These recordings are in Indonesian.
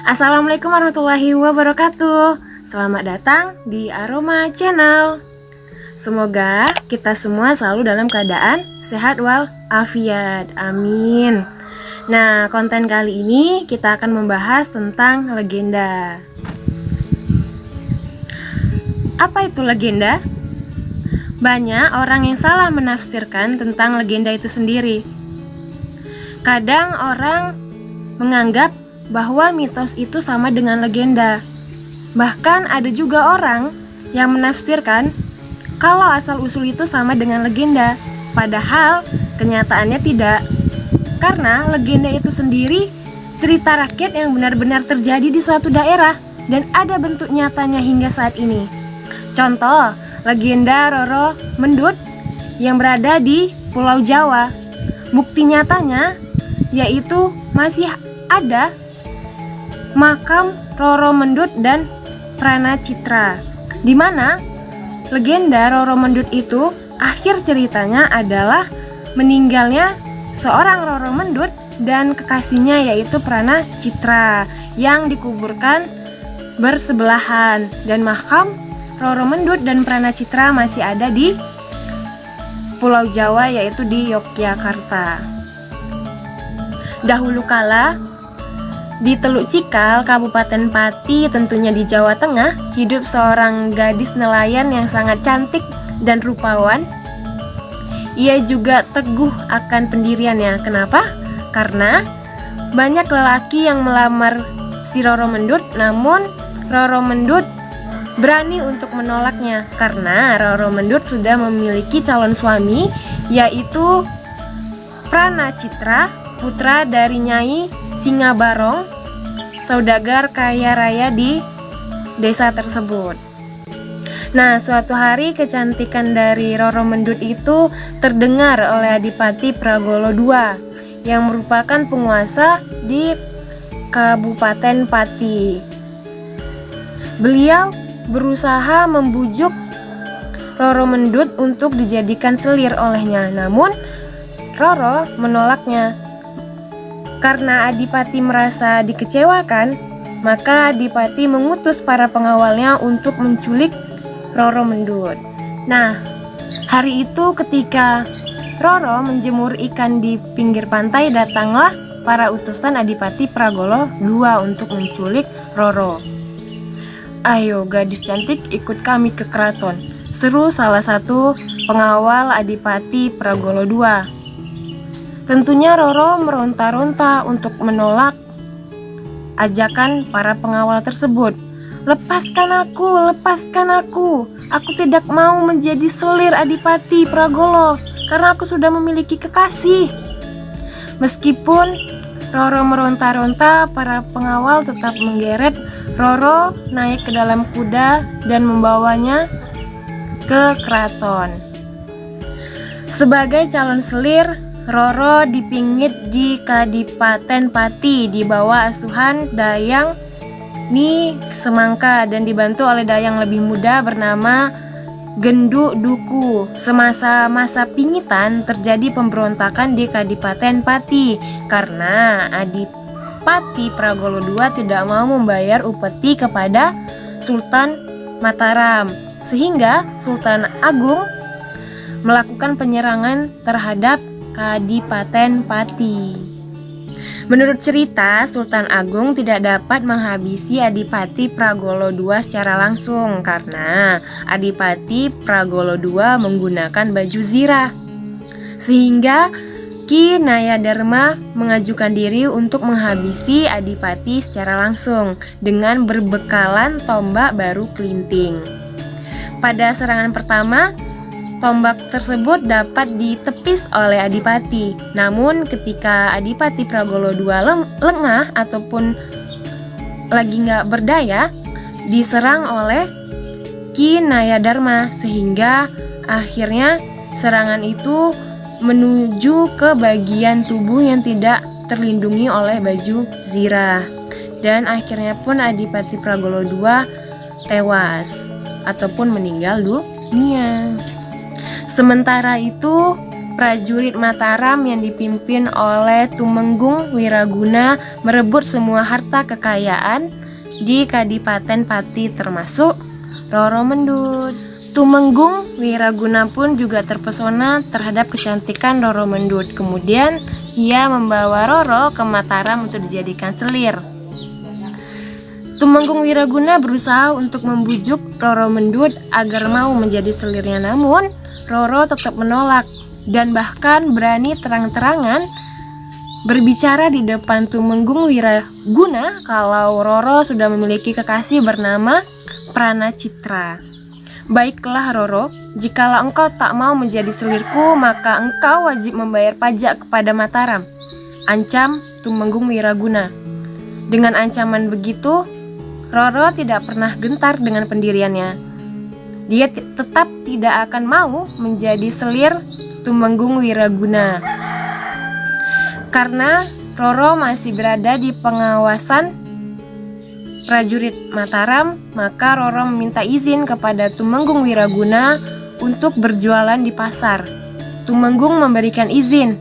Assalamualaikum warahmatullahi wabarakatuh. Selamat datang di Aroma Channel. Semoga kita semua selalu dalam keadaan sehat walafiat. Amin. Nah, konten kali ini kita akan membahas tentang legenda. Apa itu legenda? Banyak orang yang salah menafsirkan tentang legenda itu sendiri. Kadang orang menganggap bahwa mitos itu sama dengan legenda. Bahkan ada juga orang yang menafsirkan kalau asal-usul itu sama dengan legenda, padahal kenyataannya tidak. Karena legenda itu sendiri cerita rakyat yang benar-benar terjadi di suatu daerah dan ada bentuk nyatanya hingga saat ini. Contoh, legenda Roro Mendut yang berada di Pulau Jawa. Bukti nyatanya yaitu masih ada makam Roro Mendut dan Prana Citra, di mana legenda Roro Mendut itu akhir ceritanya adalah meninggalnya seorang Roro Mendut dan kekasihnya yaitu Prana Citra yang dikuburkan bersebelahan, dan makam Roro Mendut dan Prana Citra masih ada di Pulau Jawa yaitu di Yogyakarta. Dahulu kala di Teluk Cikal, Kabupaten Pati, tentunya di Jawa Tengah, hidup seorang gadis nelayan yang sangat cantik dan rupawan. Ia juga teguh akan pendiriannya. Kenapa? Karena banyak lelaki yang melamar si Roro Mendut, namun Roro Mendut berani untuk menolaknya karena Roro Mendut sudah memiliki calon suami, yaitu Prana Citra, putra dari Nyai Singabarong, saudagar kaya raya di desa tersebut. Nah, suatu hari kecantikan dari Roro Mendut itu terdengar oleh Adipati Pragolo II yang merupakan penguasa di Kabupaten Pati. Beliau berusaha membujuk Roro Mendut untuk dijadikan selir olehnya, namun Roro menolaknya. Karena Adipati merasa dikecewakan, maka Adipati mengutus para pengawalnya untuk menculik Roro Mendut. Nah, hari itu ketika Roro menjemur ikan di pinggir pantai, datanglah para utusan Adipati Pragolo II untuk menculik Roro. "Ayo gadis cantik, ikut kami ke keraton," seru salah satu pengawal Adipati Pragolo II. Tentunya Roro meronta-ronta untuk menolak ajakan para pengawal tersebut. Lepaskan aku tidak mau menjadi selir Adipati Pragolo karena aku sudah memiliki kekasih." Meskipun Roro meronta-ronta, para pengawal tetap menggeret Roro naik ke dalam kuda dan membawanya ke keraton. Sebagai calon selir, Roro dipingit di Kadipaten Pati di bawah asuhan Dayang Ni Semangka dan dibantu oleh Dayang lebih muda bernama Genduk Duku. Semasa masa pingitan terjadi pemberontakan di Kadipaten Pati karena Adipati Pragolo II tidak mau membayar upeti kepada Sultan Mataram, sehingga Sultan Agung melakukan penyerangan terhadap Kadipaten Pati. Menurut cerita, Sultan Agung tidak dapat menghabisi Adipati Pragolo II secara langsung karena Adipati Pragolo II menggunakan baju zirah, sehingga Ki Nayadharma mengajukan diri untuk menghabisi Adipati secara langsung dengan berbekalan tombak baru kelinting. Pada serangan pertama, tombak tersebut dapat ditepis oleh Adipati. Namun ketika Adipati Pragolo II lengah ataupun lagi nggak berdaya, diserang oleh Ki Nayadharma sehingga akhirnya serangan itu menuju ke bagian tubuh yang tidak terlindungi oleh baju zirah, dan akhirnya pun Adipati Pragolo II tewas ataupun meninggal dunia. Sementara itu, prajurit Mataram yang dipimpin oleh Tumenggung Wiraguna merebut semua harta kekayaan di Kadipaten Pati termasuk Roro Mendut. Tumenggung Wiraguna pun juga terpesona terhadap kecantikan Roro Mendut. Kemudian ia membawa Roro ke Mataram untuk dijadikan selir. Tumenggung Wiraguna berusaha untuk membujuk Roro Mendut agar mau menjadi selirnya, namun Roro tetap menolak dan bahkan berani terang-terangan berbicara di depan Tumenggung Wiraguna kalau Roro sudah memiliki kekasih bernama Pranacitra. Baiklah Roro, jikalau engkau tak mau menjadi selirku, maka engkau wajib membayar pajak kepada Mataram, ancam Tumenggung Wiraguna. Dengan ancaman begitu, Roro tidak pernah gentar dengan pendiriannya. Dia tetap tidak akan mau menjadi selir Tumenggung Wiraguna. Karena Roro masih berada di pengawasan prajurit Mataram, maka Roro meminta izin kepada Tumenggung Wiraguna untuk berjualan di pasar. Tumenggung memberikan izin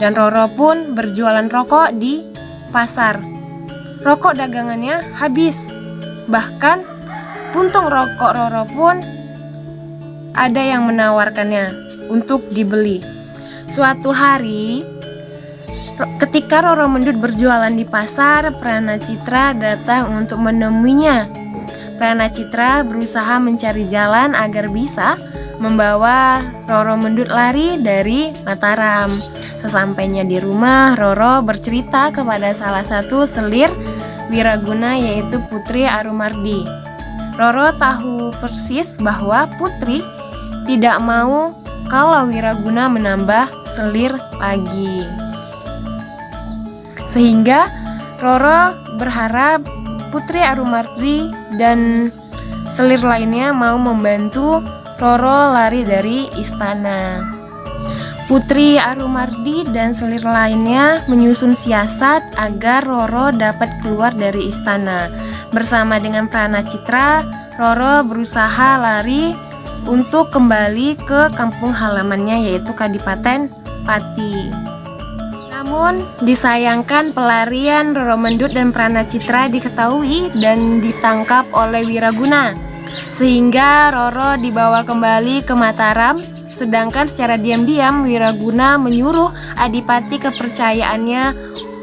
dan Roro pun berjualan rokok di pasar. Rokok dagangannya habis. Bahkan puntung rokok Roro pun ada yang menawarkannya untuk dibeli. Suatu hari ketika Roro Mendut berjualan di pasar, Pranacitra datang untuk menemuinya. Pranacitra berusaha mencari jalan agar bisa membawa Roro Mendut lari dari Mataram. Sesampainya di rumah, Roro bercerita kepada salah satu selir Wiraguna yaitu Putri Arumardi. Roro tahu persis bahwa Putri tidak mau kalau Wiraguna menambah selir lagi. Sehingga Roro berharap Putri Arumardi dan selir lainnya mau membantu Roro lari dari istana. Putri Arumardi dan selir lainnya menyusun siasat agar Roro dapat keluar dari istana. Bersama dengan Pranacitra, Roro berusaha lari untuk kembali ke kampung halamannya yaitu Kadipaten Pati. Namun disayangkan pelarian Roro Mendut dan Pranacitra diketahui dan ditangkap oleh Wiraguna, sehingga Roro dibawa kembali ke Mataram. Sedangkan secara diam-diam Wiraguna menyuruh adipati kepercayaannya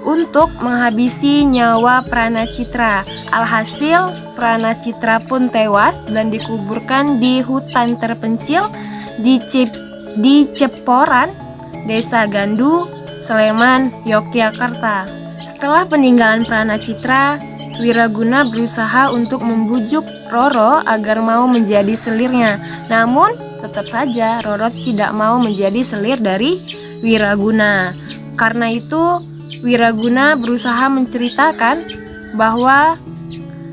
untuk menghabisi nyawa Pranacitra. Alhasil Pranacitra pun tewas dan dikuburkan di hutan terpencil di Ceporan, Desa Gandu, Sleman, Yogyakarta. Setelah peninggalan Pranacitra, Wiraguna berusaha untuk membujuk Roro agar mau menjadi selirnya. Namun tetap saja Roro tidak mau menjadi selir dari Wiraguna. Karena itu Wiraguna berusaha menceritakan bahwa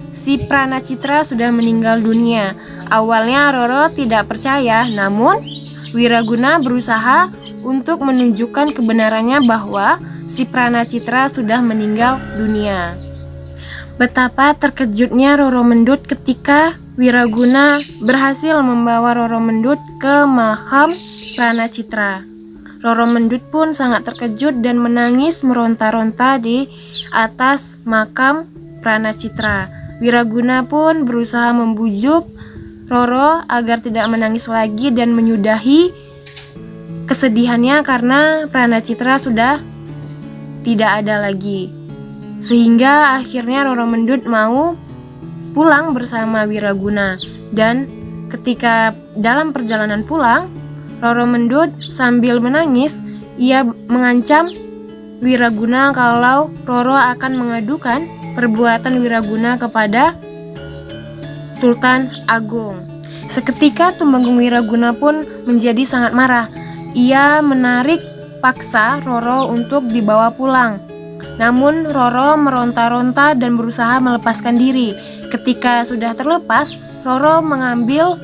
si Pranacitra sudah meninggal dunia. Awalnya Roro tidak percaya, namun Wiraguna berusaha untuk menunjukkan kebenarannya bahwa si Pranacitra sudah meninggal dunia. Betapa terkejutnya Roro Mendut ketika Wiraguna berhasil membawa Roro Mendut ke makam Pranacitra. Roro Mendut pun sangat terkejut dan menangis meronta-ronta di atas makam Pranacitra. Wiraguna pun berusaha membujuk Roro agar tidak menangis lagi dan menyudahi kesedihannya karena Pranacitra sudah tidak ada lagi. Sehingga akhirnya Roro Mendut mau pulang bersama Wiraguna. Dan ketika dalam perjalanan pulang, Roro Mendut sambil menangis, ia mengancam Wiraguna kalau Roro akan mengadukan perbuatan Wiraguna kepada Sultan Agung. Seketika Tumenggung Wiraguna pun menjadi sangat marah. Ia menarik paksa Roro untuk dibawa pulang. Namun Roro meronta-ronta dan berusaha melepaskan diri. Ketika sudah terlepas, Roro mengambil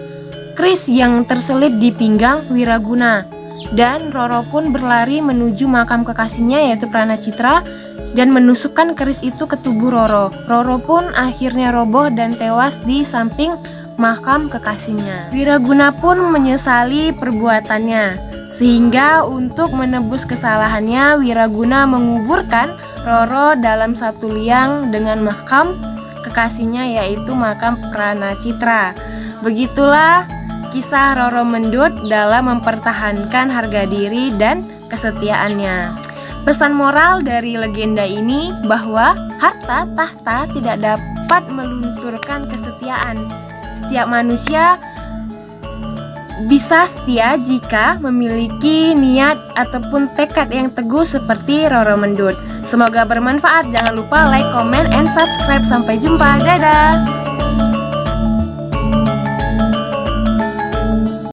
keris yang terselip di pinggang Wiraguna. Dan Roro pun berlari menuju makam kekasihnya yaitu Pranacitra dan menusukkan keris itu ke tubuh Roro. Roro pun akhirnya roboh dan tewas di samping makam kekasihnya. Wiraguna pun menyesali perbuatannya. Sehingga untuk menebus kesalahannya, Wiraguna menguburkan Roro dalam satu liang dengan makam kekasihnya, yaitu makam Pranacitra. Begitulah kisah Roro Mendut dalam mempertahankan harga diri dan kesetiaannya. Pesan moral dari legenda ini bahwa harta tahta tidak dapat melunturkan kesetiaan. Setiap manusia bisa setia jika memiliki niat ataupun tekad yang teguh seperti Roro Mendut. Semoga bermanfaat. Jangan lupa like, comment, and subscribe. Sampai jumpa. Dadah.